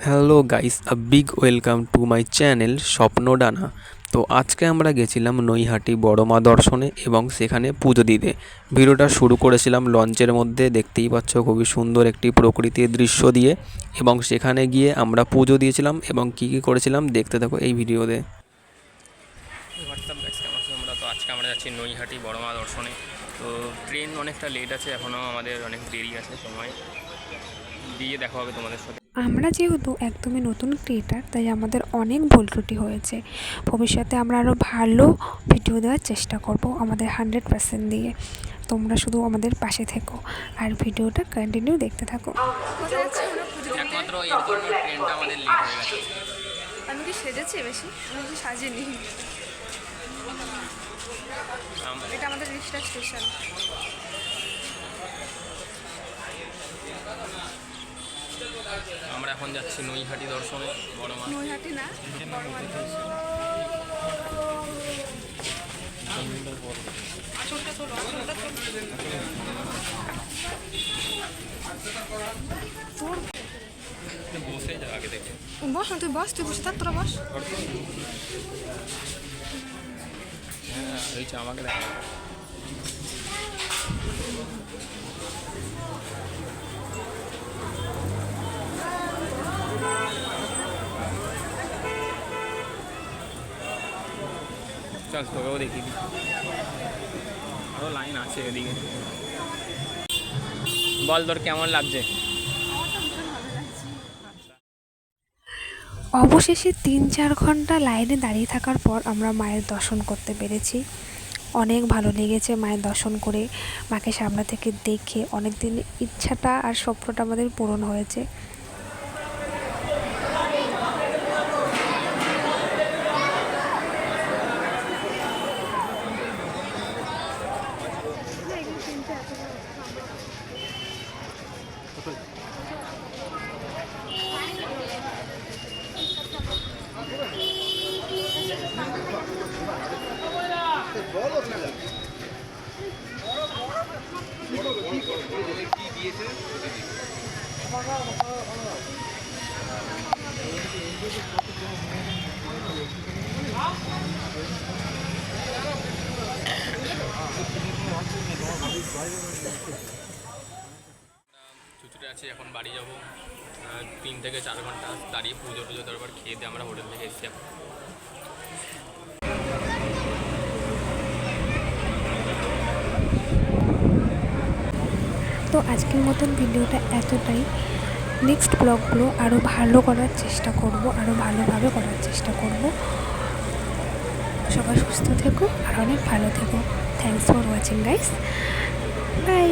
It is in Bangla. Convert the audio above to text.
Hello guys, a big welcome to my channel Swapnodana. তো আজকে আমরা গেছিলাম নৈহাটি বড় মা দর্শনে এবং সেখানে পুজো দিতে। ভিডিওটা শুরু করেছিলাম লঞ্চের মধ্যে, দেখতেই পাচ্ছ খুবই সুন্দর একটি প্রকৃতির দৃশ্য দিয়ে, এবং সেখানে গিয়ে আমরা পুজো দিয়েছিলাম এবং কী কী করেছিলাম দেখতে থাকো এই ভিডিওতে। হোয়াটসঅ্যাপ গাইস, কেমন আছো তোমরা? তো আজকে আমরা যাচ্ছি নৈহাটি বড় মা দর্শনে। তো ট্রেন অনেকটা লেট আছে, এখনও আমাদের অনেক দেরি আছে, সময় দিয়ে দেখা হবে তোমাদের সাথে। আমরা যেহেতু একদমই নতুন ক্রিয়েটার, তাই আমাদের অনেক ভুল ত্রুটি হয়েছে। ভবিষ্যতে আমরা আরও ভালো ভিডিও দেওয়ার চেষ্টা করব আমাদের 100% দিয়ে। তোমরা শুধু আমাদের পাশে থেকো আর ভিডিওটা কন্টিনিউ দেখতে থাকো। একমাত্র এর জন্য ট্রেনটা আমাদের লেট হয়ে গেছে। আমি কি সেজেছি বেশি? আমি কি সাজিনি। এটা আমাদের রিক্সা স্টেশন। আমরা এখন যাচ্ছি নৈহাটি দর্শনে, বড় মা। নৈহাটি না, বড় মা দর্শন। বসে যা আগে দেখে। বস না, তুই বস, তুই বসে থাক, তোরা বস। হ্যাঁ হয়েছে, আমাকে দেখা। চল তোকেও দেখি, আরও লাইন আছে এদিকে। বল তোর কেমন লাগছে? অবশেষে 3-4 ঘন্টা লাইনে দাঁড়িয়ে থাকার পর আমরা মায়ের দর্শন করতে পেরেছি। অনেক ভালো লেগেছে মায়ের দর্শন করে, মাকে সামনে থেকে দেখে অনেক দিন ইচ্ছাটা আর স্বপ্নটা আমাদের পূরণ হয়েছে। ছুটিতে আছি, এখন বাড়ি যাব। 3 থেকে 4 ঘন্টা দাঁড়িয়ে পুজো টুজো তারপর খেয়ে দিয়ে আমরা হোটেল থেকে এসেছি। তো আজকের মতন ভিডিওটা এতটাই। নেক্সট ব্লগগুলো আরও ভালো করার চেষ্টা করব, আরও ভালোভাবে করার চেষ্টা করব। সবাই সুস্থ থেকো আর অনেক ভালো থেকো। Thanks for watching guys, by.